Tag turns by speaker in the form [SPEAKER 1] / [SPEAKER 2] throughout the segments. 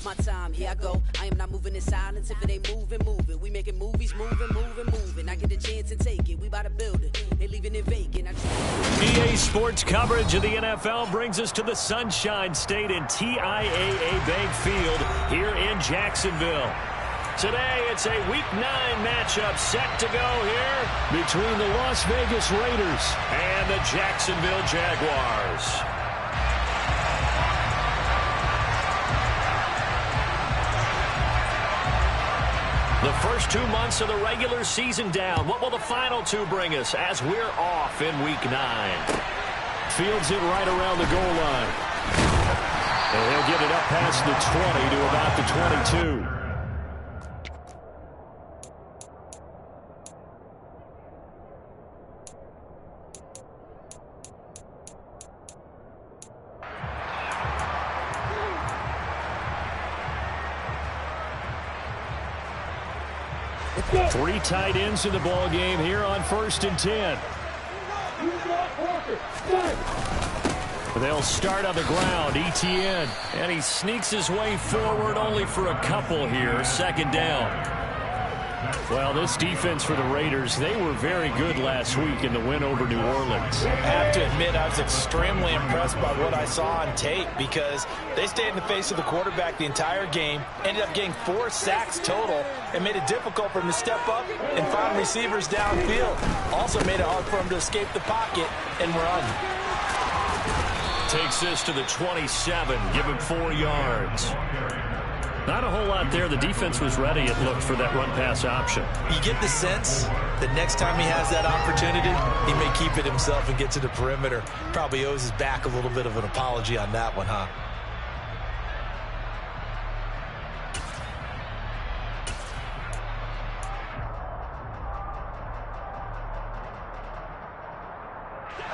[SPEAKER 1] My time, here I go. I am not moving in silence. If it ain't moving, moving. We making movies, moving. I get a chance and take it. We about to build it. They leaving it vacant.
[SPEAKER 2] EA Sports coverage of the NFL brings us to the Sunshine State in TIAA Bank Field here in Jacksonville. Today, it's a Week 9 matchup set to go here between the Las Vegas Raiders and the Jacksonville Jaguars. The first 2 months of the regular season down. What will the final 2 bring us as we're off in Week 9?
[SPEAKER 3] Fields it right around the goal line. And he'll get it up past the 20 to about the 22. Three tight ends in the ball game here on 1st and 10. They'll start on the ground. ETN.
[SPEAKER 2] And he sneaks his way forward only for a couple here. 2nd down.
[SPEAKER 3] Well, this defense for the Raiders, they were very good last week in the win over New Orleans.
[SPEAKER 4] I have to admit, I was extremely impressed by what I saw on tape because they stayed in the face of the quarterback the entire game, ended up getting 4 sacks total, and made it difficult for him to step up and find receivers downfield. Also made it hard for him to escape the pocket and run.
[SPEAKER 2] Takes this to the 27, give him 4 yards.
[SPEAKER 3] Not a whole lot there. The defense was ready, it looked, for that run-pass option.
[SPEAKER 4] You get the sense that next time he has that opportunity, he may keep it himself and get to the perimeter. Probably owes his back a little bit of an apology on that one, huh?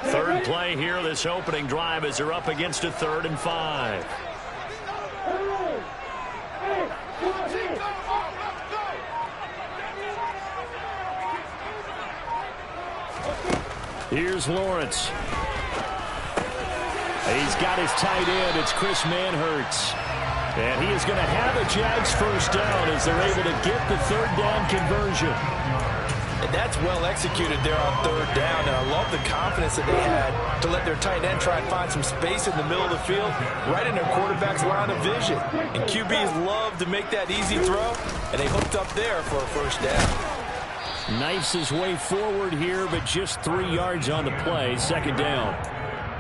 [SPEAKER 2] Third play here, this opening drive, as they're up against a 3rd and 5.
[SPEAKER 3] Here's Lawrence. He's got his tight end. It's Chris Manhertz. And he is going to have a Jags first down as they're able to get the 3rd down conversion.
[SPEAKER 4] And that's well executed there on 3rd down. And I love the confidence that they had to let their tight end try and find some space in the middle of the field, right in their quarterback's line of vision. And QBs love to make that easy throw, and they hooked up there for a first down.
[SPEAKER 3] Knifes his way forward here, but just 3 yards on the play. 2nd down.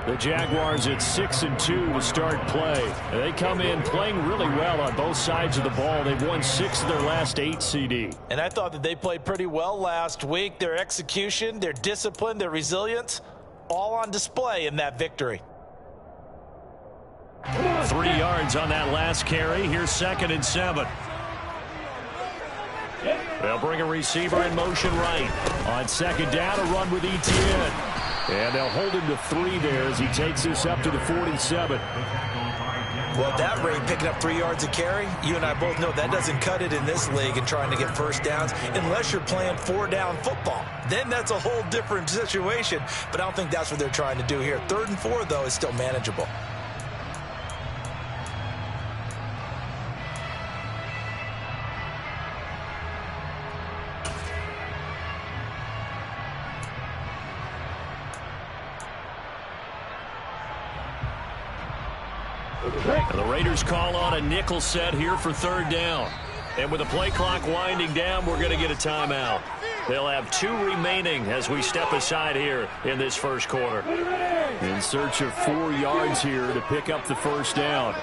[SPEAKER 3] The Jaguars at 6 and 2 to start play. They come in playing really well on both sides of the ball. They've won 6 of their last 8 CD.
[SPEAKER 4] And I thought that they played pretty well last week. Their execution, their discipline, their resilience, all on display in that victory.
[SPEAKER 3] 3 yards on that last carry. Here's 2nd and 7. They'll bring a receiver in motion right. On 2nd down, a run with ETN. And they'll hold him to 3 there as he takes this up to the 47.
[SPEAKER 4] Well, at that rate, picking up 3 yards a carry, you and I both know that doesn't cut it in this league and trying to get first downs unless you're playing 4-down football. Then that's a whole different situation, but I don't think that's what they're trying to do here. 3rd and 4, though, is still manageable.
[SPEAKER 3] And the Raiders call on a nickel set here for 3rd down. And with the play clock winding down, we're going to get a timeout. They'll have 2 remaining as we step aside here in this first quarter. In search of 4 yards here to pick up the first down.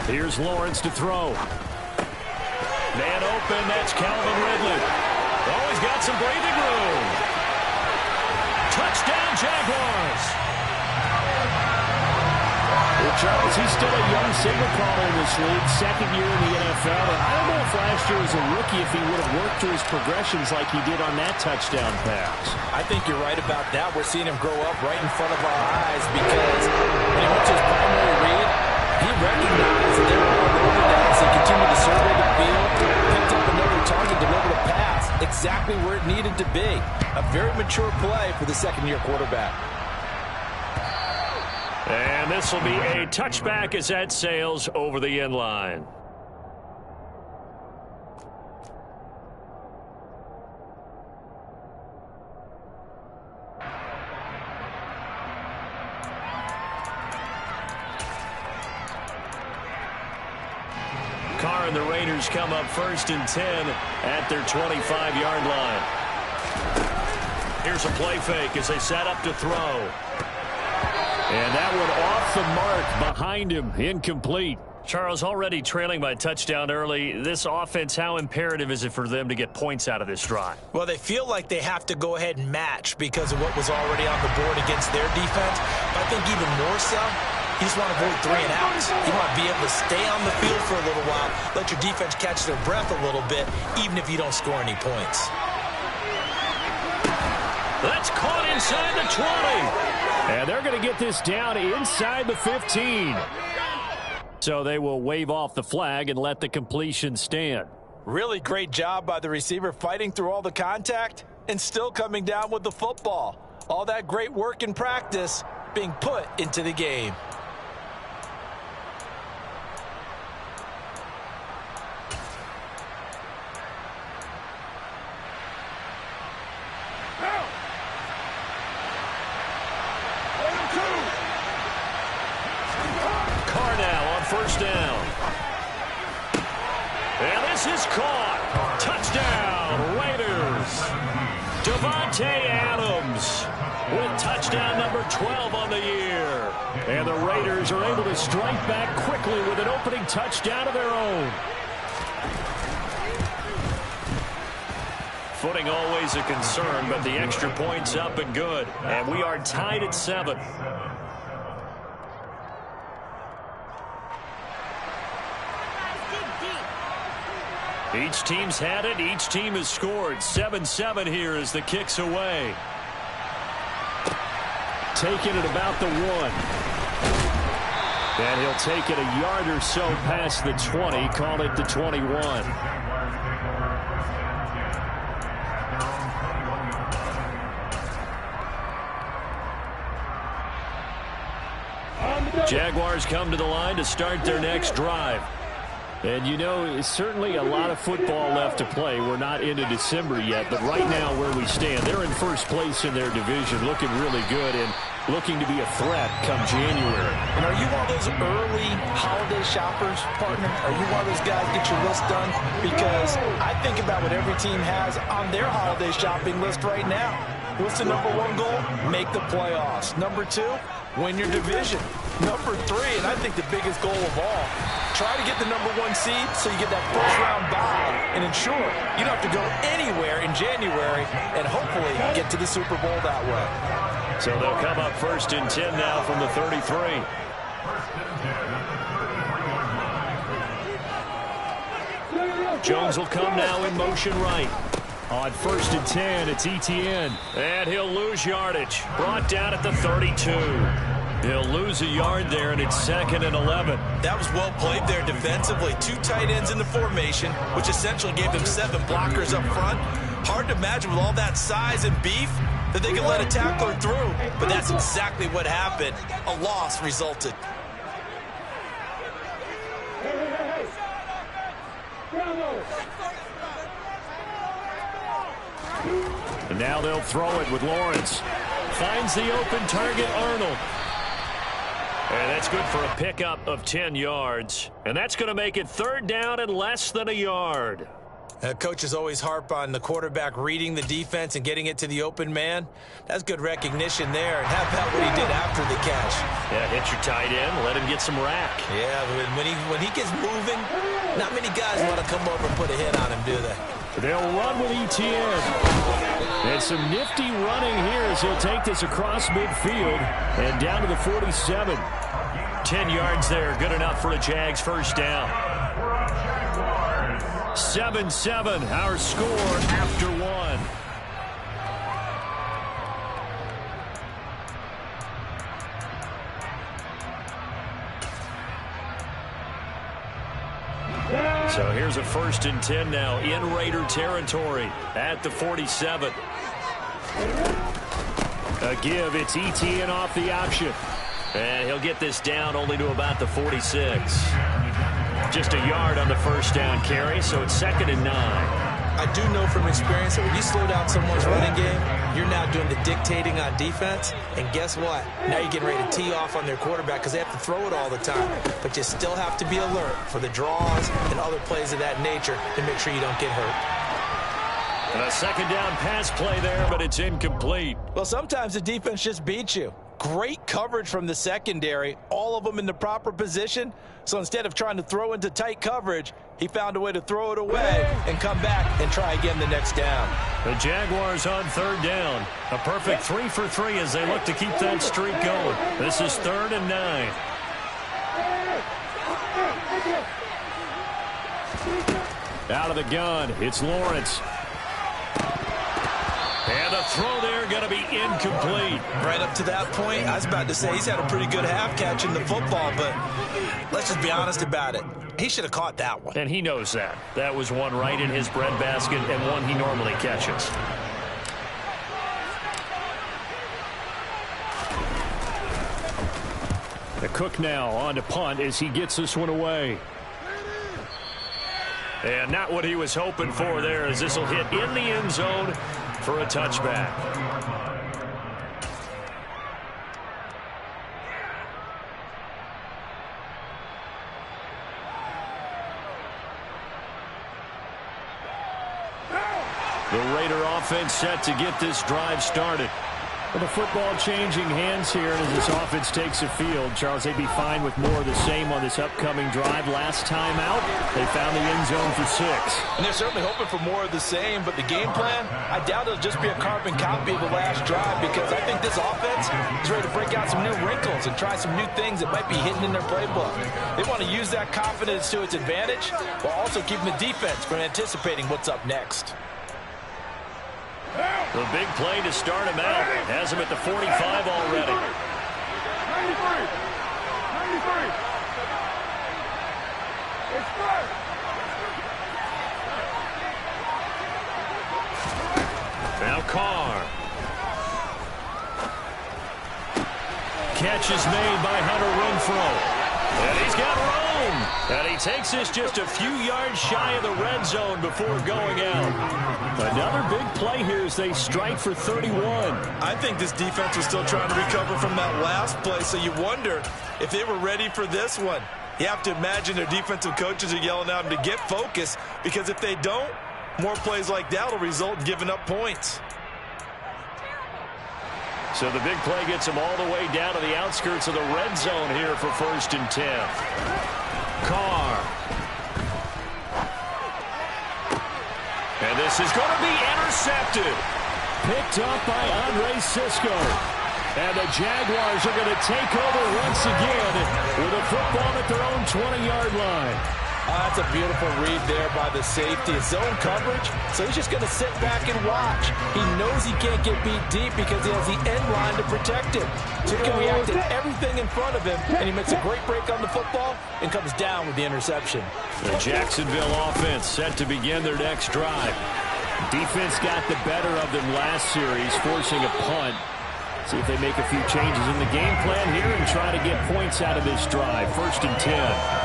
[SPEAKER 3] Here's Lawrence to throw. Man open, that's Calvin Ridley. Oh, he's got some breathing room. Touchdown, Jaguars. Well, Charles, he's still a young signal caller in this league, 2nd year in the NFL. And I don't know if last year as a rookie if he would have worked through his progressions like he did on that touchdown pass.
[SPEAKER 4] I think you're right about that. We're seeing him grow up right in front of our eyes because when he went to his primary read, he recognized that they were all over that exactly where it needed to be. A very mature play for the second-year quarterback.
[SPEAKER 2] And this will be a touchback as that sails over the end line. Carr and the Raiders come up 1st and 10 at their 25-yard line. Here's a play fake as they set up to throw. And that one off the mark behind him, incomplete. Charles, already trailing by touchdown early. This offense, how imperative is it for them to get points out of this drive?
[SPEAKER 4] Well, they feel like they have to go ahead and match because of what was already on the board against their defense. But I think even more so, you just want to avoid 3 and outs. You want to be able to stay on the field for a little while, let your defense catch their breath a little bit, even if you don't score any points.
[SPEAKER 2] That's caught inside the 20. And they're going to get this down inside the 15. So they will wave off the flag and let the completion stand.
[SPEAKER 4] Really great job by the receiver fighting through all the contact and still coming down with the football. All that great work in practice being put into the game.
[SPEAKER 2] First down. And this is caught. Touchdown, Raiders. Devontae Adams with touchdown number 12 on the year. And the Raiders are able to strike back quickly with an opening touchdown of their own. Footing always a concern, but the extra point's up and good. And we are tied at 7. Each team's had it. Each team has scored. 7-7 here as the kick's away. Taking it about the 1. And he'll take it a yard or so past the 20. Call it the 21. Jaguars come to the line to start their next drive. And, you know, it's certainly a lot of football left to play. We're not into December yet, but right now where we stand, they're in first place in their division, looking really good and looking to be a threat come January.
[SPEAKER 4] And are you one of those early holiday shoppers, partner? Are you one of those guys get your list done? Because I think about what every team has on their holiday shopping list right now. What's the number 1 goal? Make the playoffs. Number 2, win your division. Number 3, and I think the biggest goal of all, try to get the number 1 seed so you get that first-round bye and ensure you don't have to go anywhere in January and hopefully get to the Super Bowl that way.
[SPEAKER 2] So they'll come up 1st and 10 now from the 33. Jones will come now in motion right. On 1st and 10, it's Etienne. And he'll lose yardage. Brought down at the 32. He'll lose a yard there, and it's 2nd and 11.
[SPEAKER 4] That was well played there defensively. 2 tight ends in the formation, which essentially gave them 7 blockers up front. Hard to imagine with all that size and beef that they could let a tackler through. But that's exactly what happened. A loss resulted.
[SPEAKER 2] And now they'll throw it with Lawrence. Finds the open target, Arnold. And that's good for a pickup of 10 yards. And that's going to make it 3rd down and less than a yard.
[SPEAKER 4] Coaches always harp on the quarterback reading the defense and getting it to the open man. That's good recognition there. And how about what he did after the catch?
[SPEAKER 2] Yeah, hit your tight end, let him get some rack.
[SPEAKER 4] Yeah, when he gets moving, not many guys want to come over and put a hit on him, do they?
[SPEAKER 2] They'll run with Etienne. And some nifty running here as he'll take this across midfield and down to the 47. 10 yards there, good enough for a Jags first down. 7-7, our score after 1.
[SPEAKER 3] So here's a 1st and 10 now in Raider territory at the 47.
[SPEAKER 2] A give. It's ETN off the option.
[SPEAKER 3] And he'll get this down only to about the 46. Just a yard on the 1st down carry, so it's 2nd and 9.
[SPEAKER 4] I do know from experience that when you slow down someone's running game, you're now doing the dictating on defense. And guess what? Now you're getting ready to tee off on their quarterback because they have to throw it all the time. But you still have to be alert for the draws and other plays of that nature to make sure you don't get hurt.
[SPEAKER 3] A 2nd down pass play there, but it's incomplete.
[SPEAKER 4] Well, sometimes the defense just beats you. Great coverage from the secondary, all of them in the proper position. So instead of trying to throw into tight coverage, he found a way to throw it away and come back and try again the next down.
[SPEAKER 3] The Jaguars on 3rd down. A perfect 3 for 3 as they look to keep that streak going. This is 3rd and 9.
[SPEAKER 2] Out of the gun, it's Lawrence.
[SPEAKER 3] And the throw there going to be incomplete.
[SPEAKER 4] Right up to that point, I was about to say he's had a pretty good half catching the football, but let's just be honest about it. He should have caught that one.
[SPEAKER 3] And he knows that. That was one right in his breadbasket and one he normally catches.
[SPEAKER 2] The Cook now on to punt as he gets this one away.
[SPEAKER 3] And not what he was hoping for there, as this will hit in the end zone for a touchback. The Raider offense set to get this drive started.
[SPEAKER 2] Well, the football changing hands here as this offense takes the field. Charles, they'd be fine with more of the same on this upcoming drive. Last time out, they found the end zone for 6.
[SPEAKER 4] And they're certainly hoping for more of the same, but the game plan, I doubt it'll just be a carbon copy of the last drive, because I think this offense is ready to break out some new wrinkles and try some new things that might be hidden in their playbook. They want to use that confidence to its advantage while also keeping the defense from anticipating what's up next.
[SPEAKER 3] The big play to start him out. Has him at the 45 already. 93. Now Carr. Catch is made by Hunter Renfrow. And he's got room. And he takes this just a few yards shy of the red zone before going out.
[SPEAKER 2] Another big play here as they strike for 31.
[SPEAKER 4] I think this defense was still trying to recover from that last play, so you wonder if they were ready for this one. You have to imagine their defensive coaches are yelling at them to get focused, because if they don't, more plays like that will result in giving up points.
[SPEAKER 3] So the big play gets him all the way down to the outskirts of the red zone here for 1st and 10. Carr. And this is going to be intercepted.
[SPEAKER 2] Picked up by Andre Sisco. And the Jaguars are going to take over once again with a football at their own 20-yard line.
[SPEAKER 4] That's a beautiful read there by the safety. It's zone coverage, so he's just going to sit back and watch. He knows he can't get beat deep because he has the end line to protect him. So he can react to everything in front of him, and he makes a great break on the football and comes down with the interception.
[SPEAKER 3] The Jacksonville offense set to begin their next drive.
[SPEAKER 2] Defense got the better of them last series, forcing a punt. See if they make a few changes in the game plan here and try to get points out of this drive. 1st and 10.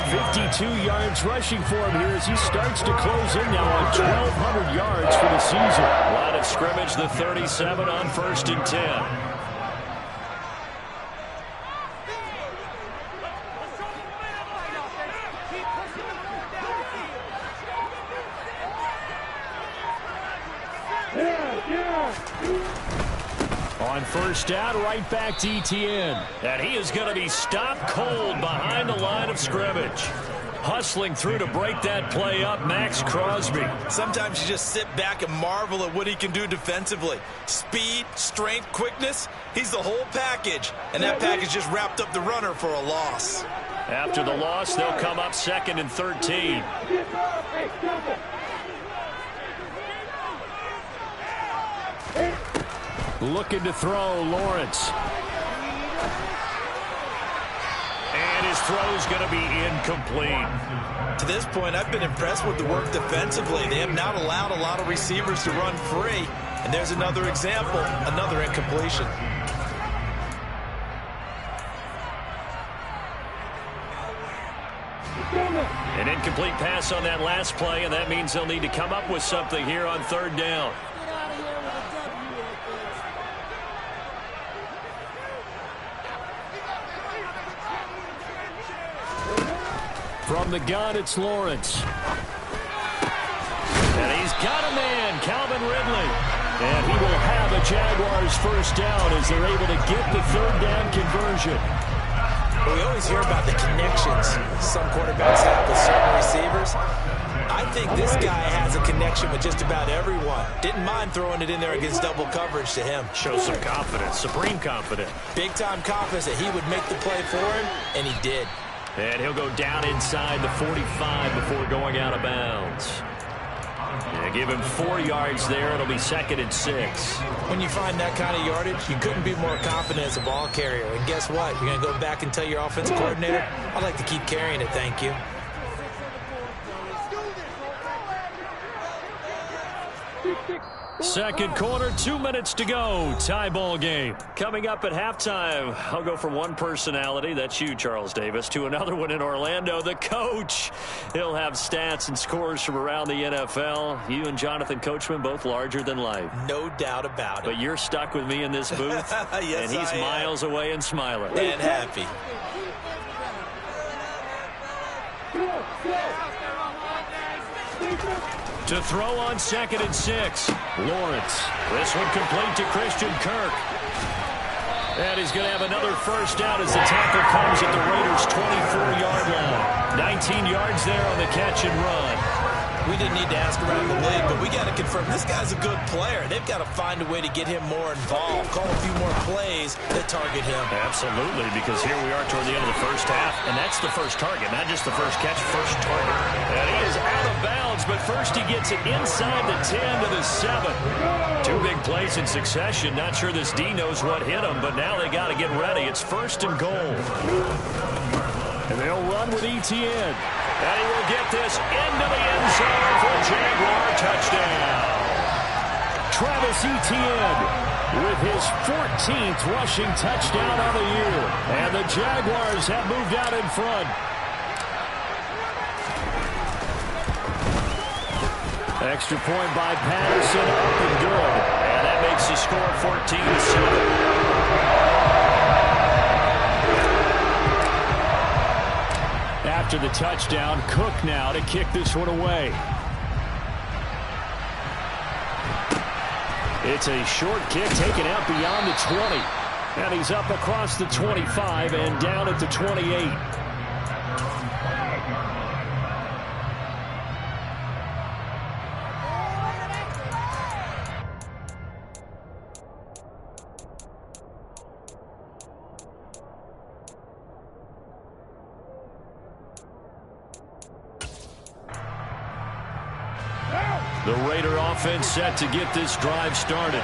[SPEAKER 2] 52 yards rushing for him here as he starts to close in now on 1,200 yards for the season.
[SPEAKER 3] Line of scrimmage, the 37 on 1st and 10.
[SPEAKER 2] On 1st down, right back to ETN.
[SPEAKER 3] And he is going to be stopped cold behind the line of scrimmage. Hustling through to break that play up, Max Crosby.
[SPEAKER 4] Sometimes you just sit back and marvel at what he can do defensively. Speed, strength, quickness, he's the whole package. And that package just wrapped up the runner for a loss.
[SPEAKER 3] After the loss, they'll come up 2nd and 13.
[SPEAKER 2] Looking to throw, Lawrence.
[SPEAKER 3] And his
[SPEAKER 2] throw's going to be incomplete.
[SPEAKER 4] To this point, I've been impressed with the work defensively. They have not allowed a lot of receivers to run free. And there's another example, another incompletion.
[SPEAKER 2] An incomplete pass on that last play, and that means they'll need to come up with something here on third down. From the gun, it's Lawrence. And he's got a man, Calvin Ridley. And he will have a Jaguars first down as they're able to get the third down conversion.
[SPEAKER 4] We always hear about the connections some quarterbacks have with certain receivers. I think this guy has a connection with just about everyone. Didn't mind throwing it in there against double coverage to him.
[SPEAKER 2] Shows some confidence, supreme confidence.
[SPEAKER 4] Big-time confidence that he would make the play for him, and he did.
[SPEAKER 2] And he'll go down inside the 45 before going out of bounds. Yeah, give him 4 yards there. It'll be 2nd and 6.
[SPEAKER 4] When you find that kind of yardage, you couldn't be more confident as a ball carrier. And guess what? You're going to go back and tell your offensive coordinator, I'd like to keep carrying it, thank you.
[SPEAKER 2] Second quarter, 2 minutes to go. Tie ball game. Coming up at halftime, I'll go from one personality, that's you, Charles Davis, to another one in Orlando, the coach. He'll have stats and scores from around the NFL. You and Jonathan Coachman, both larger than life.
[SPEAKER 4] No doubt about it.
[SPEAKER 2] But you're stuck with me in this booth,
[SPEAKER 4] yes,
[SPEAKER 2] and he's miles away and smiling.
[SPEAKER 4] And happy.
[SPEAKER 2] To throw on 2nd and 6. Lawrence. This one complete to Christian Kirk. And he's going to have another first down as the tackle comes at the Raiders' 24-yard line. 19 yards there on the catch and run.
[SPEAKER 4] We didn't need to ask around the league, but we got to confirm this guy's a good player. They've got to find a way to get him more involved, call a few more plays that target him.
[SPEAKER 2] Absolutely, because here we are toward the end of the first half, and that's the first target, not just the first catch, first target. And he is out of bounds, but first he gets it inside the 10 to the 7. 2 big plays in succession. Not sure this D knows what hit him, but now they got to get ready. It's 1st and goal. And they'll run with Etienne. And he will get this into the end zone for a Jaguar touchdown. Travis Etienne with his 14th rushing touchdown of the year. And the Jaguars have moved out in front. Extra point by Patterson, up and good. And that makes the score 14-7. After the touchdown, Cook now to kick this one away. It's a short kick taken out beyond the 20. And he's up across the 25 and down at the 28. The Raider offense set to get this drive started.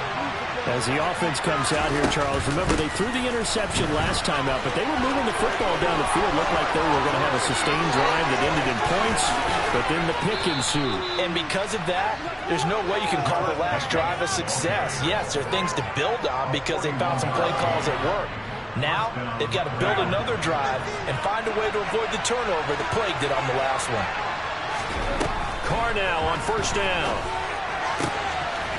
[SPEAKER 2] As the offense comes out here, Charles, remember they threw the interception last time out, but they were moving the football down the field. Looked like they were going to have a sustained drive that ended in points, but then the pick ensued.
[SPEAKER 4] And because of that, there's no way you can call the last drive a success. Yes, there are things to build on because they found some play calls that work. Now, they've got to build another drive and find a way to avoid the turnover that plagued it on the last one.
[SPEAKER 2] Carr now on first down.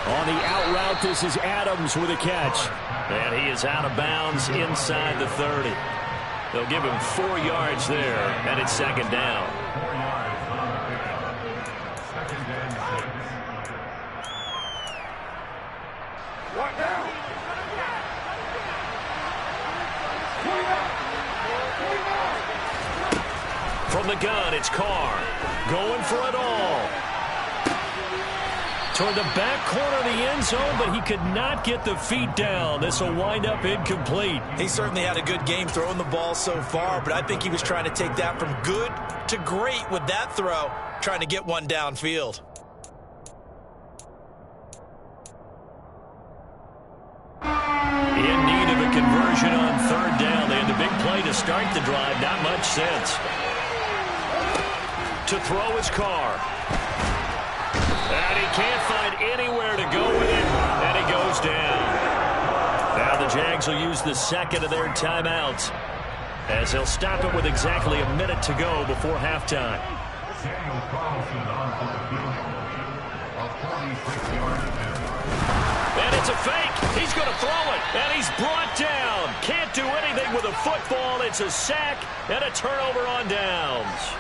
[SPEAKER 2] On the out route, this is Adams with a catch. And he is out of bounds inside the 30. They'll give him 4 yards there, and it's 2nd down. From the gun, it's Carr. Going for it all. Toward the back corner of the end zone, but he could not get the feet down. This will wind up incomplete.
[SPEAKER 4] He certainly had a good game throwing the ball so far, but I think he was trying to take that from good to great with that throw, trying to get one downfield.
[SPEAKER 2] In need of a conversion on 3rd down. They had the big play to
[SPEAKER 3] start the drive, not much sense. To throw his car. And he can't find anywhere to go with it, and he goes down. Now the Jags will use the second of their timeouts, as they'll stop it with exactly a minute to go before halftime. And it's a fake. He's going to throw it, and he's brought down. Can't do anything with a football. It's a sack and a turnover on downs.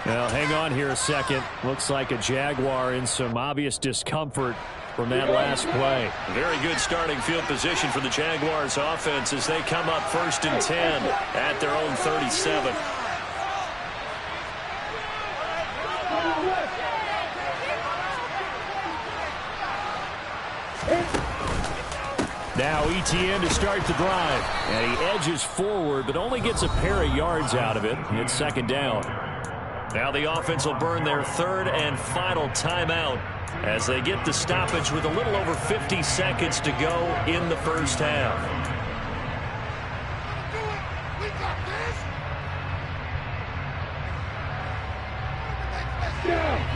[SPEAKER 2] Now, hang on here a second. Looks like a Jaguar in some obvious discomfort from that last play.
[SPEAKER 3] Very good starting field position for the Jaguars offense as they come up 1st and 10 at their own 37.
[SPEAKER 2] Now ETN to start the drive. And he edges forward, but only gets a pair of yards out of it. It's 2nd down.
[SPEAKER 3] Now the offense will burn their 3rd and final timeout as they get the stoppage with a little over 50 seconds to go in the first half.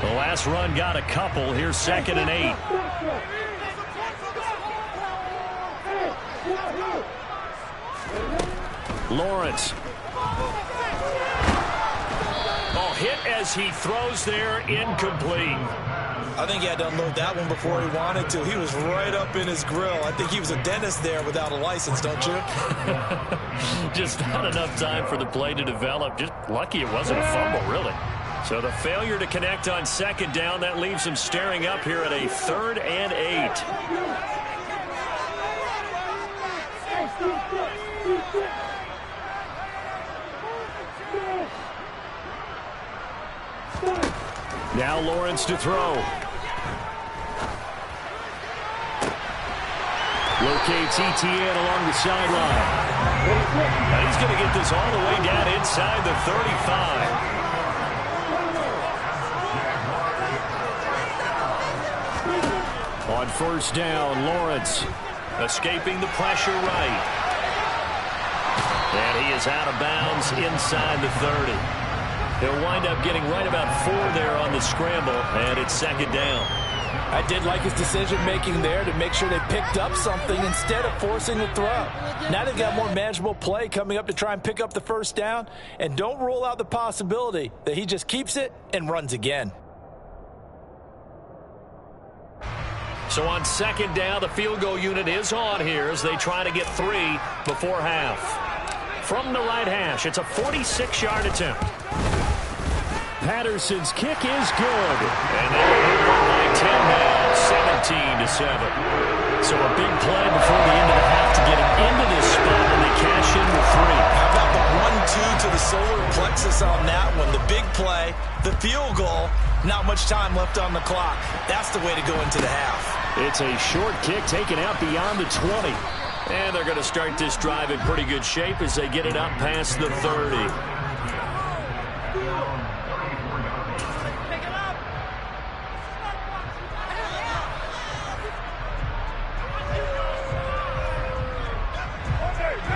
[SPEAKER 3] The last run got a couple. Here's 2nd and 8.
[SPEAKER 2] Lawrence.
[SPEAKER 3] Oh, hit as he throws there, incomplete.
[SPEAKER 4] I think he had to unload that one before he wanted to. He was right up in his grill. I think he was a dentist there without a license, don't you?
[SPEAKER 3] Just not enough time for the play to develop. Just lucky it wasn't a fumble, really. So the failure to connect on 2nd down, that leaves him staring up here at a 3rd and 8.
[SPEAKER 2] Now Lawrence to throw. Locates ETN along the sideline.
[SPEAKER 3] And he's going to get this all the way down inside the 35.
[SPEAKER 2] On 1st down, Lawrence.
[SPEAKER 3] Escaping the pressure right. And he is out of bounds inside the 30. He'll wind up getting right about 4 there on the scramble, and it's 2nd down.
[SPEAKER 4] I did like his decision-making there to make sure they picked up something instead of forcing the throw. Now they've got more manageable play coming up to try and pick up the 1st down, and don't rule out the possibility that he just keeps it and runs again.
[SPEAKER 3] So on 2nd down, the field goal unit is on here as they try to get 3 before half. From the right hash, it's a 46-yard attempt.
[SPEAKER 2] Patterson's kick is good.
[SPEAKER 3] And they move on by 10 now, 17-7.
[SPEAKER 2] So a big play before the end of the half to get him into this spot, and they cash in with 3.
[SPEAKER 4] How about the 1-2 to the solar plexus on that one? The big play, the field goal, not much time left on the clock. That's the way to go into the half.
[SPEAKER 2] It's a short kick taken out beyond the 20.
[SPEAKER 3] And they're going to start this drive in pretty good shape as they get it up past the 30.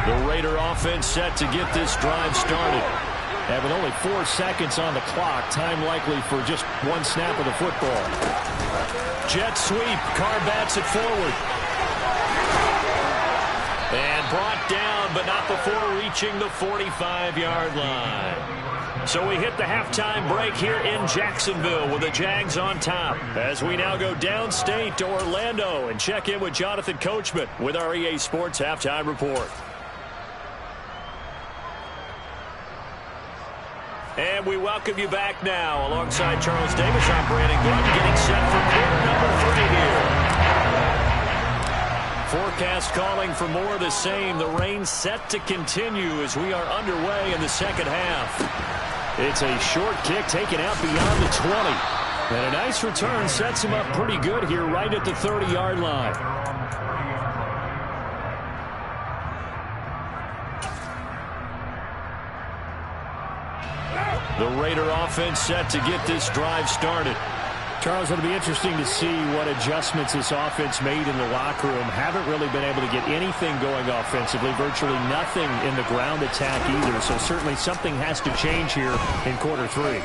[SPEAKER 3] The Raider offense set to get this drive started.
[SPEAKER 2] Having only 4 seconds on the clock, time likely for just 1 snap of the football.
[SPEAKER 3] Jet sweep, Carr bats it forward. And brought down, but not before reaching the 45-yard line. So we hit the halftime break here in Jacksonville with the Jags on top. As we now go downstate to Orlando and check in with Jonathan Coachman with our EA Sports Halftime Report. And we welcome you back now. Alongside Charles Davis, I'm Brandon Gordon, getting set for quarter number 3 here. Forecast calling for more of the same. The rain set to continue as we are underway in the second half.
[SPEAKER 2] It's a short kick taken out beyond the 20. And a nice return sets him up pretty good here right at the 30-yard line.
[SPEAKER 3] The Raider offense set to get this drive started.
[SPEAKER 2] Charles, it'll be interesting to see what adjustments this offense made in the locker room. Haven't really been able to get anything going offensively, virtually nothing in the ground attack either. So certainly something has to change here in quarter 3.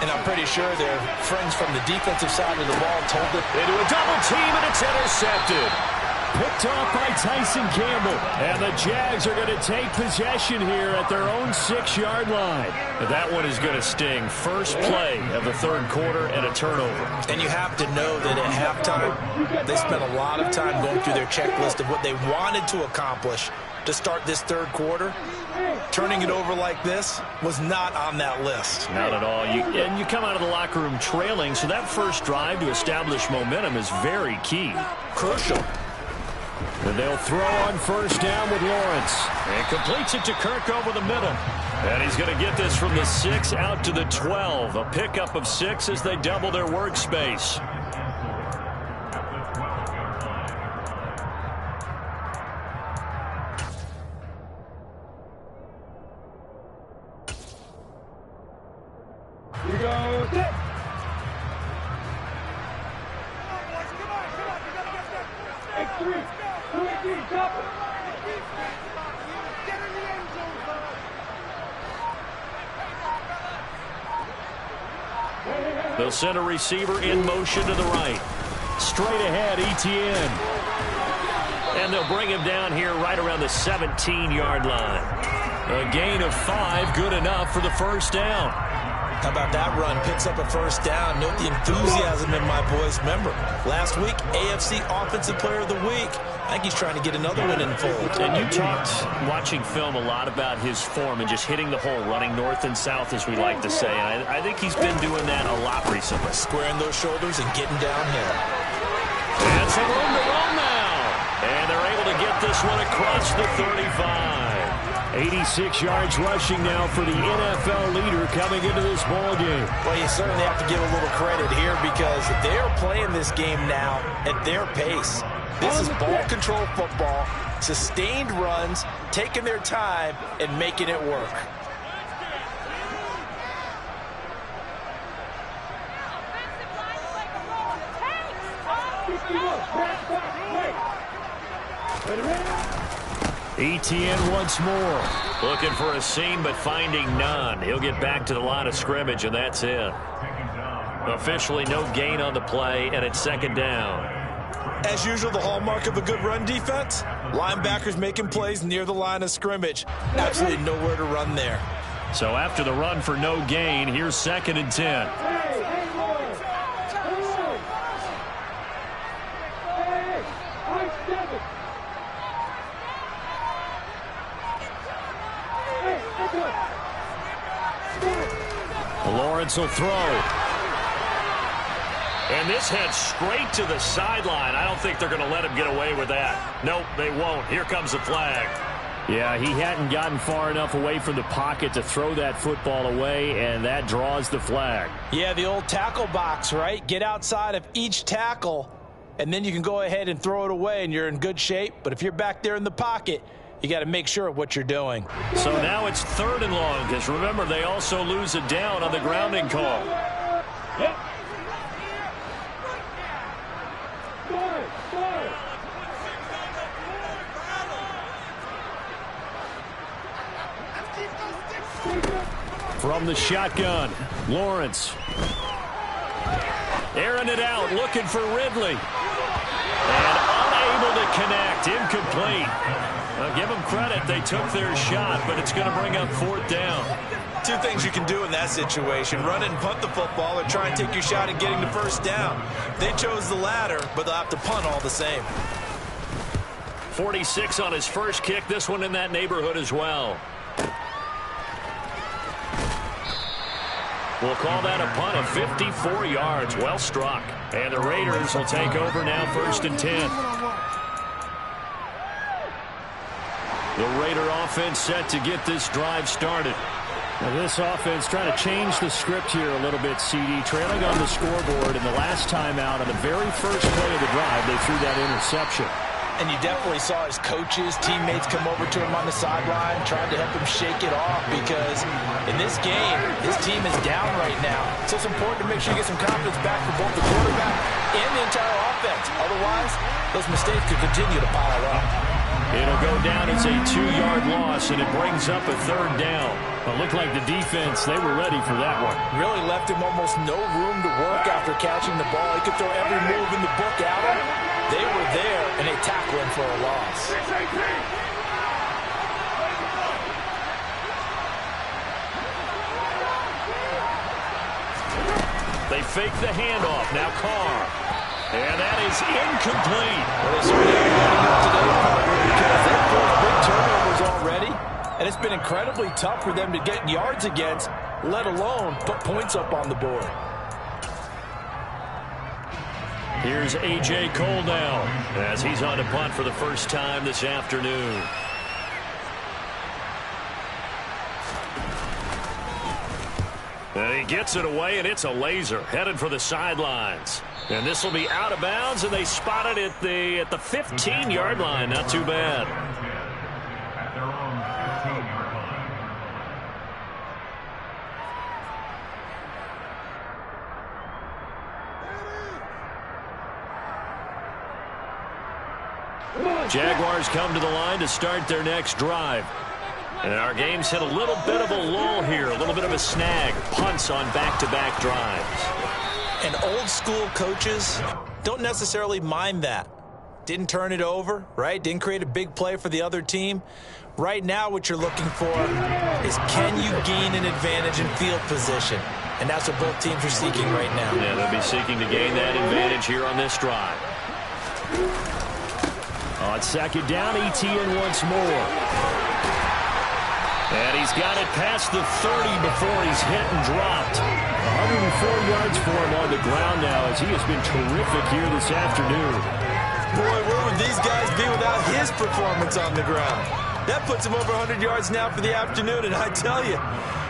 [SPEAKER 4] And I'm pretty sure their friends from the defensive side of the ball told them.
[SPEAKER 2] Into a double team, and it's intercepted. Picked off by Tyson Campbell. And the Jags are going to take possession here at their own 6-yard line. That one is going to sting. First play of the third quarter and a turnover.
[SPEAKER 4] And you have to know that at halftime, they spent a lot of time going through their checklist of what they wanted to accomplish to start this third quarter. Turning it over like this was not on that list.
[SPEAKER 2] Not at all. And you come out of the locker room trailing, so that first drive to establish momentum is very key.
[SPEAKER 4] Crucial.
[SPEAKER 2] And they'll throw on first down with Lawrence. And completes it to Kirk over the middle. And he's going to get this from the 6 out to the 12. A pickup of 6 as they double their workspace.
[SPEAKER 5] Here goes it. X3.
[SPEAKER 2] They'll send a receiver in motion to the right. Straight ahead, Etienne. And they'll bring him down here right around the 17-yard line. A gain of 5, good enough for the first down.
[SPEAKER 4] How about that run? Picks up a first down. Note the enthusiasm in my boys. Remember, last week, AFC Offensive Player of the Week. I think he's trying to get another one in fold.
[SPEAKER 2] And you talked, watching film, a lot about his form and just hitting the hole, running north and south, as we like to say. And I think he's been doing that a lot recently.
[SPEAKER 4] Squaring those shoulders and getting downhill.
[SPEAKER 2] And some room to run now. And they're able to get this one across the 35. 86 yards rushing now for the NFL leader coming into this ball game.
[SPEAKER 4] Well, you certainly have to give a little credit here because they're playing this game now at their pace. This is ball control football, sustained runs, taking their time, and making it work.
[SPEAKER 2] Etienne once more. Looking for a seam, but finding none. He'll get back to the line of scrimmage, and that's it. Officially no gain on the play, and it's second down.
[SPEAKER 4] As usual, the hallmark of a good run defense, linebackers making plays near the line of scrimmage. Absolutely nowhere to run there.
[SPEAKER 2] So after the run for no gain, here's 2nd and 10. Lawrence will throw. And this heads straight to the sideline. I don't think they're going to let him get away with that. Nope, they won't. Here comes the flag. Yeah, he hadn't gotten far enough away from the pocket to throw that football away, and that draws the flag.
[SPEAKER 4] Yeah, the old tackle box, right? Get outside of each tackle, and then you can go ahead and throw it away, and you're in good shape. But if you're back there in the pocket, you got to make sure of what you're doing.
[SPEAKER 2] So now it's 3rd and long, because remember, they also lose a down on the grounding call.
[SPEAKER 5] Yep.
[SPEAKER 2] From the shotgun, Lawrence. Airing it out, looking for Ridley. And unable to connect, incomplete. Now give them credit, they took their shot, but it's going to bring up 4th down.
[SPEAKER 4] Two things you can do in that situation, run and punt the football or try and take your shot at getting the first down. They chose the latter, but they'll have to punt all the same.
[SPEAKER 2] 46 on his first kick, this one in that neighborhood as well. We'll call that a punt of 54 yards. Well struck. And the Raiders will take over now 1st and 10. The Raider offense set to get this drive started. Now this offense trying to change the script here a little bit, CD. Trailing on the scoreboard, and the last time out on the very first play of the drive, they threw that interception.
[SPEAKER 4] And you definitely saw his coaches, teammates come over to him on the sideline, trying to help him shake it off, because in this game, his team is down right now. So it's important to make sure you get some confidence back for both the quarterback and the entire offense. Otherwise, those mistakes could continue to pile up.
[SPEAKER 2] It'll go down as a 2-yard loss, and it brings up a 3rd down. It looked like the defense, they were ready for that one.
[SPEAKER 4] Really left him almost no room to work after catching the ball. He could throw every move in the book at him. They were there, and they tackled him for a loss.
[SPEAKER 2] They fake the handoff. Now Carr. And that is incomplete.
[SPEAKER 4] Well, they certainly are lining up today, partner, because they've forced big turnovers already, and it's been incredibly tough for them to get yards against, let alone put points up on the board.
[SPEAKER 2] Here's A.J. Cole now as he's on to punt for the first time this afternoon. And he gets it away, and it's a laser headed for the sidelines. And this will be out of bounds, and they spot it at the 15-yard line. Not too bad.
[SPEAKER 5] At their own 15-yard line.
[SPEAKER 2] Jaguars come to the line to start their next drive. And our game's hit a little bit of a lull here, a little bit of a snag. Punts on back-to-back drives.
[SPEAKER 4] And old-school coaches don't necessarily mind that. Didn't turn it over, right? Didn't create a big play for the other team. Right now what you're looking for is, can you gain an advantage in field position? And that's what both teams are seeking right now.
[SPEAKER 2] Yeah, they'll be seeking to gain that advantage here on this drive. On 2nd down, Etienne once more. And he's got it past the 30 before he's hit and dropped. 104 yards for him on the ground now, as he has been terrific here this afternoon.
[SPEAKER 4] Boy, where would these guys be without his performance on the ground? That puts him over 100 yards now for the afternoon, and I tell you,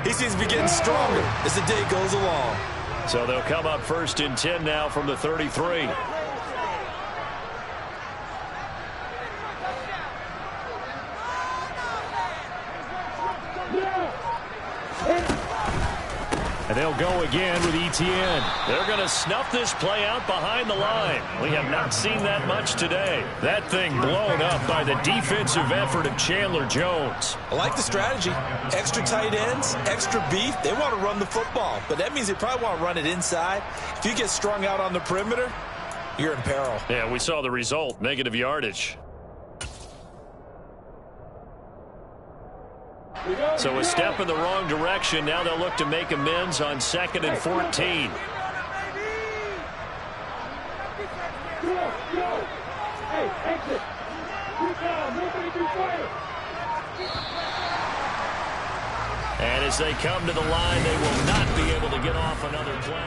[SPEAKER 4] he seems to be getting stronger as the day goes along.
[SPEAKER 2] So they'll come up 1st and 10 now from the 33. And they'll go again with Etienne. They're going to snuff this play out behind the line. We have not seen that much today. That thing blown up by the defensive effort of Chandler Jones.
[SPEAKER 4] I like the strategy. Extra tight ends, extra beef. They want to run the football, but that means they probably want to run it inside. If you get strung out on the perimeter, you're in peril.
[SPEAKER 2] Yeah, we saw the result, negative yardage. So a step in the wrong direction. Now they'll look to make amends on 2nd and 14. And as they come to the line, they will not be able to get off another play.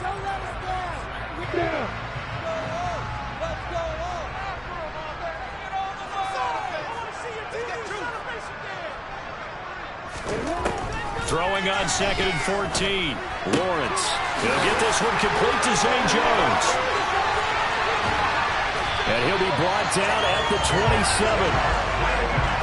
[SPEAKER 5] Don't let us down.
[SPEAKER 2] Throwing on 2nd and 14. Lawrence. He'll get this one complete to Zay Jones. And he'll be brought down at the 27.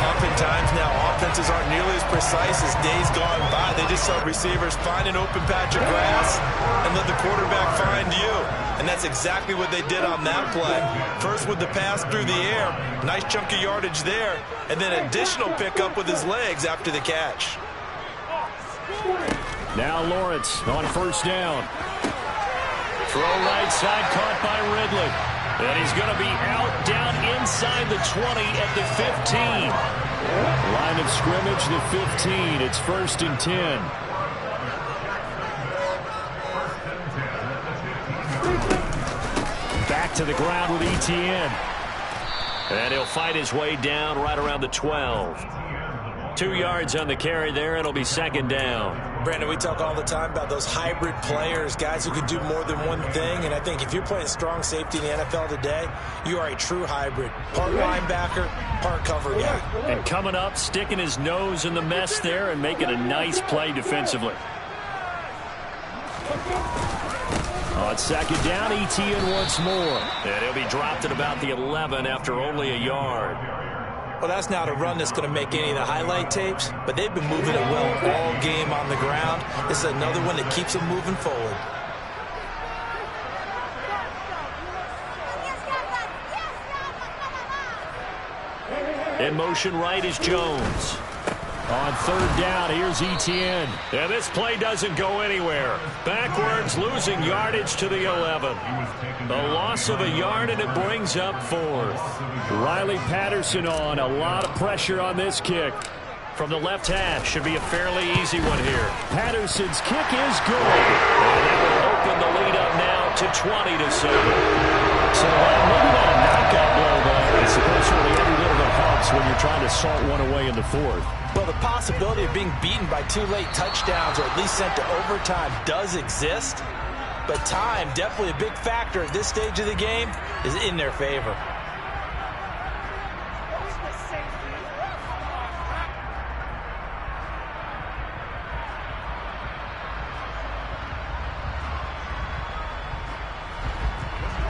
[SPEAKER 4] Oftentimes now, offenses aren't nearly as precise as days gone by. They just saw receivers find an open patch of grass and let the quarterback find you. And that's exactly what they did on that play. First with the pass through the air, nice chunk of yardage there, and then additional pickup with his legs after the catch.
[SPEAKER 2] Now Lawrence on 1st down. Throw right side, caught by Ridley. And he's going to be out down inside the 20 at the 15. Line of scrimmage, the 15. It's 1st and 10. Back to the ground with Etienne. And he'll fight his way down right around the 12. 2 yards on the carry there. It'll be 2nd down.
[SPEAKER 4] Brandon, we talk all the time about those hybrid players, guys who can do more than one thing. And I think if you're playing strong safety in the NFL today, you are a true hybrid. Part linebacker, part cover guy.
[SPEAKER 2] And coming up, sticking his nose in the mess there and making a nice play defensively. On second down, ETN once more.
[SPEAKER 3] And he'll be dropped at about the 11 after only a yard.
[SPEAKER 4] Well, that's not a run that's going to make any of the highlight tapes, but they've been moving it well all game on the ground. This is another one that keeps them moving forward.
[SPEAKER 3] In motion right is Jones.
[SPEAKER 2] On third down, here's ETN.
[SPEAKER 3] And this play doesn't go anywhere. Backwards, losing yardage to the 11. A loss of a yard, and it brings up fourth.
[SPEAKER 2] Riley Patterson on. A lot of pressure on this kick.
[SPEAKER 3] From the left hash, should be a fairly easy one here.
[SPEAKER 2] Patterson's kick is good.
[SPEAKER 3] And that will open the lead up now to 20-7.
[SPEAKER 2] So maybe not a knockout blow, but I suppose certainly every little bit helps when you're trying to salt one away in the fourth.
[SPEAKER 4] Well, the possibility of being beaten by 2 late touchdowns or at least sent to overtime does exist. But time, definitely a big factor at this stage of the game, is in their favor.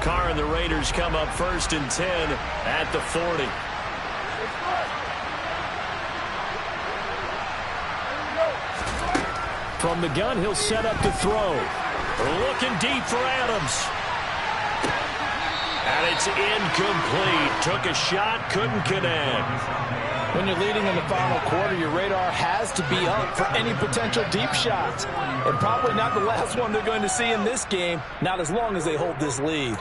[SPEAKER 3] Carr and the Raiders come up 1st and 10 at the 40.
[SPEAKER 2] From the gun, he'll set up to throw.
[SPEAKER 3] Looking deep for Adams. And it's incomplete. Took a shot, couldn't connect.
[SPEAKER 4] When you're leading in the final quarter, your radar has to be up for any potential deep shots. And probably not the last one they're going to see in this game, not as long as they hold this lead.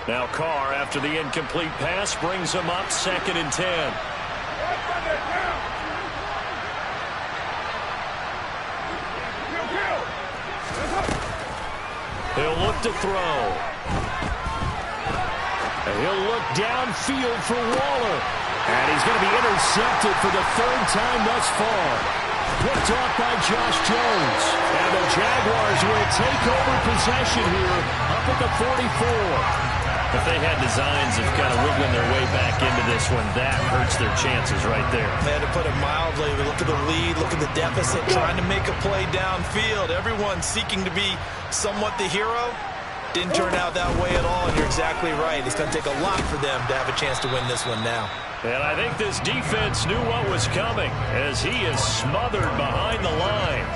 [SPEAKER 3] Now Carr, after the incomplete pass, brings him up 2nd and 10. He'll look to throw.
[SPEAKER 2] And he'll look downfield for Waller. And he's going to be intercepted for the 3rd time thus far. Picked off by Josh Jones. And the Jaguars will take over possession here up at the 44.
[SPEAKER 3] If they had designs of kind of wiggling their way back into this one, that hurts their chances right there.
[SPEAKER 4] They had to put it mildly. We look at the lead, look at the deficit, trying to make a play downfield. Everyone seeking to be somewhat the hero. Didn't turn out that way at all, and you're exactly right. It's going to take a lot for them to have a chance to win this one now.
[SPEAKER 3] And I think this defense knew what was coming as he is smothered behind the line.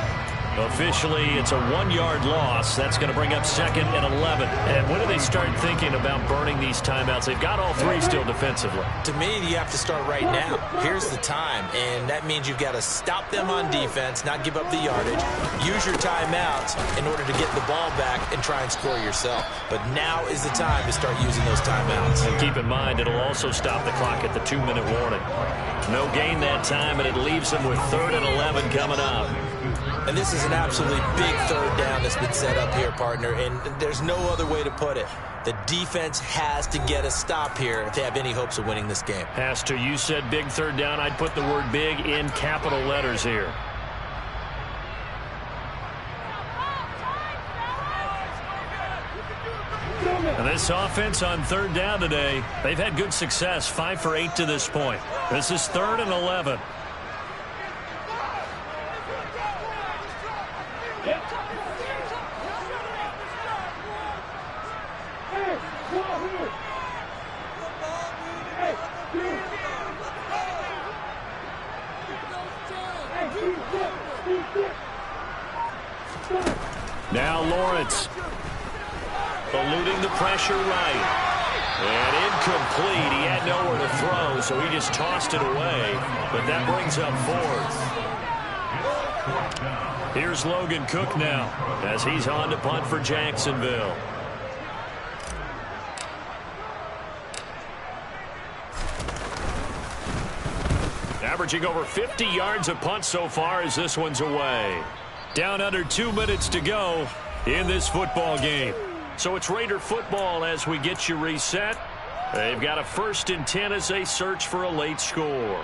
[SPEAKER 3] Officially, it's a 1-yard loss. That's going to bring up 2nd and 11. And when do they start thinking about burning these timeouts? They've got all 3 still defensively.
[SPEAKER 4] To me, you have to start right now. Here's the time, and that means you've got to stop them on defense, not give up the yardage. Use your timeouts in order to get the ball back and try and score yourself. But now is the time to start using those timeouts.
[SPEAKER 3] And keep in mind, it'll also stop the clock at the 2-minute warning. No gain that time, and it leaves them with 3rd and 11 coming up.
[SPEAKER 4] And this is an absolutely big 3rd down that's been set up here, partner, and there's no other way to put it. The defense has to get a stop here if they have any hopes of winning this game.
[SPEAKER 3] Has to. You said big 3rd down. I'd put the word big in capital letters here. And this offense on 3rd down today, they've had good success, 5 for 8 to this point. This is 3rd and 11. Now Lawrence eluding the pressure right. And incomplete. He had nowhere to throw, so he just tossed it away. But that brings up 4th. Here's Logan Cook now as he's on to punt for Jacksonville. Averaging over 50 yards a punt so far as this one's away. Down under 2 minutes to go in this football game. So it's Raider football as we get you reset. They've got a 1st and 10 as they search for a late score.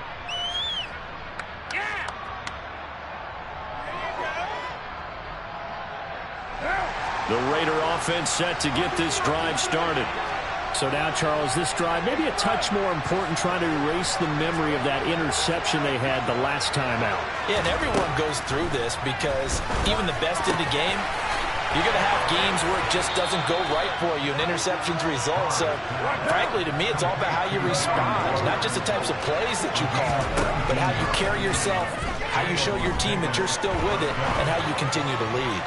[SPEAKER 3] The Raider offense set to get this drive started.
[SPEAKER 2] So now, Charles, this drive maybe a touch more important, trying to erase the memory of that interception they had the last time out.
[SPEAKER 4] Yeah, and everyone goes through this because even the best in the game, you're going to have games where it just doesn't go right for you and interceptions result. So, frankly, to me, it's all about how you respond, not just the types of plays that you call, but how you carry yourself, how you show your team that you're still with it, and how you continue to lead.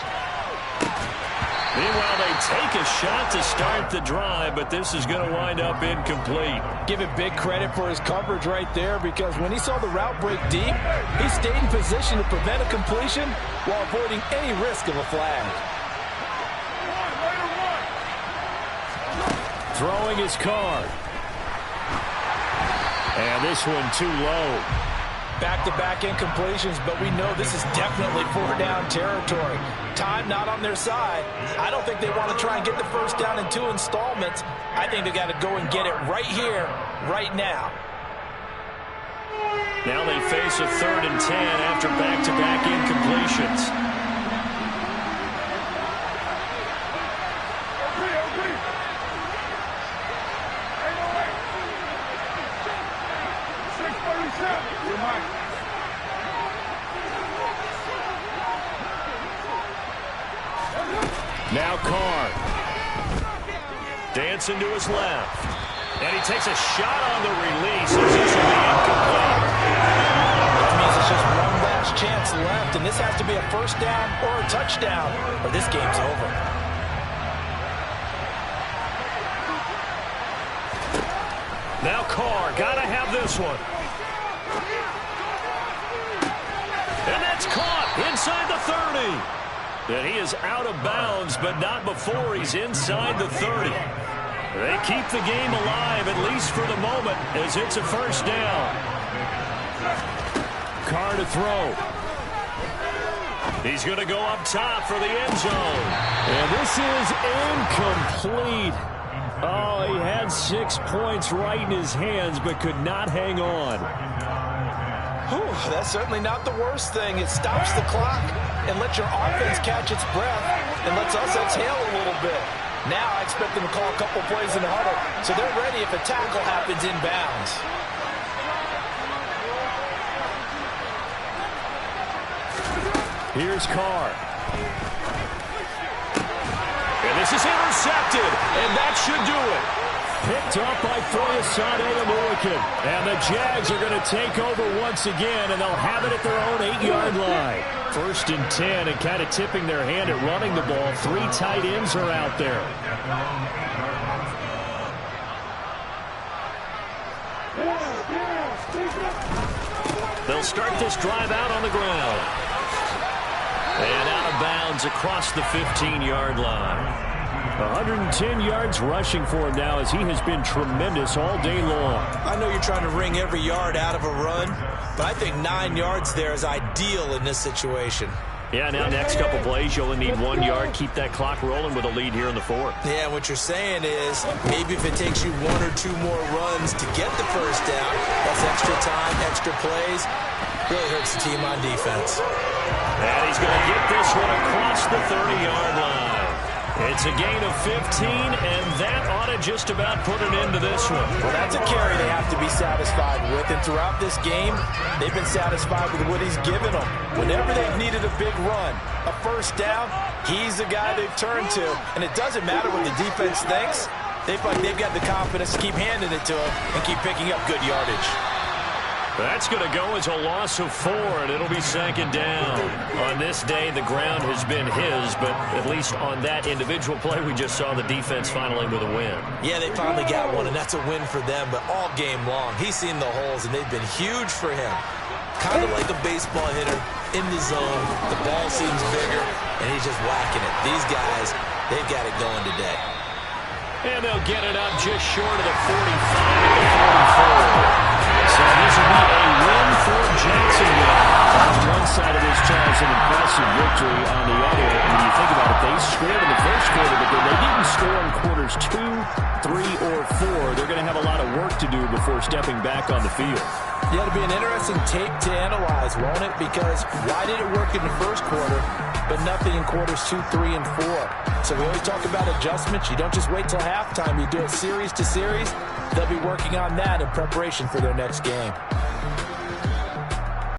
[SPEAKER 2] Meanwhile, they take a shot to start the drive, but this is going to wind up incomplete.
[SPEAKER 4] Give it big credit for his coverage right there, because when he saw the route break deep, he stayed in position to prevent a completion while avoiding any risk of a flag.
[SPEAKER 2] Throwing his card. And this one too low.
[SPEAKER 4] Back-to-back incompletions, but we know this is definitely 4-down territory. Time not on their side. I don't think they want to try and get the first down in 2 installments. I think they got to go and get it right here, right now.
[SPEAKER 2] Now they face a 3rd and 10 after back-to-back incompletions. Now Carr. Dancing to his left. And he takes a shot on the release as this will be incomplete.
[SPEAKER 4] That means it's just one last chance left, and this has to be a first down or a touchdown, or this game's over.
[SPEAKER 2] Now Carr, gotta have this one. And that's caught inside the 30. And he is out of bounds, but not before he's inside the 30. They keep the game alive, at least for the moment, as it's a first down. Carr to throw. He's going to go up top for the end zone. And this is incomplete. Oh, he had 6 points right in his hands, but could not hang on.
[SPEAKER 4] Whew, that's certainly not the worst thing. It stops the clock and lets your offense catch its breath and lets us exhale a little bit. Now I expect them to call a couple plays in the huddle, so they're ready if a tackle happens inbounds.
[SPEAKER 2] Here's Carr. And this is intercepted, and that should do it. Picked up by Foyesade. And the Jags are going to take over once again, and they'll have it at their own 8-yard line. 1st and 10, and kind of tipping their hand at running the ball. 3 tight ends are out there. They'll start this drive out on the ground. And out of bounds across the 15-yard line. 110 yards rushing for him now, as he has been tremendous all day long.
[SPEAKER 4] I know you're trying to wring every yard out of a run, but I think 9 yards there is ideal in this situation.
[SPEAKER 2] Yeah, now next couple plays, you only need 1 yard. Keep that clock rolling with a lead here in the 4th.
[SPEAKER 4] Yeah, what you're saying is maybe if it takes you 1 or 2 more runs to get the first down, that's extra time, extra plays. Really hurts the team on defense.
[SPEAKER 2] And he's going to get this one across the 30-yard line. It's a gain of 15, and that ought to just about put an end to this one.
[SPEAKER 4] Well, that's a carry they have to be satisfied with, and throughout this game, they've been satisfied with what he's given them. Whenever they've needed a big run, a first down, he's the guy they've turned to. And it doesn't matter what the defense thinks. They feel like they've got the confidence to keep handing it to him and keep picking up good yardage.
[SPEAKER 2] That's going to go as a loss of 4, and it'll be 2nd down. On this day, the ground has been his, but at least on that individual play, we just saw the defense finally with a win.
[SPEAKER 4] Yeah, they finally got one, and that's a win for them, but all game long, he's seen the holes, and they've been huge for him. Kind of like a baseball hitter in the zone. The ball seems bigger, and he's just whacking it. These guys, they've got it going today.
[SPEAKER 2] And they'll get it up just short of the 45 to 44. So this will be a win for Jacksonville. On one side of this, Charles, an impressive victory. On the other, when you think about it, they scored in the first quarter, but they didn't score in quarters 2, 3, or 4. They're going to have a lot of work
[SPEAKER 3] work to do before stepping back on the field.
[SPEAKER 4] Yeah, it'll be an interesting tape to analyze, won't it? Because why did it work in the first quarter, but nothing in quarters 2, 3, and 4? So we always talk about adjustments. You don't just wait till halftime. You do it series to series. They'll be working on that in preparation for their next game.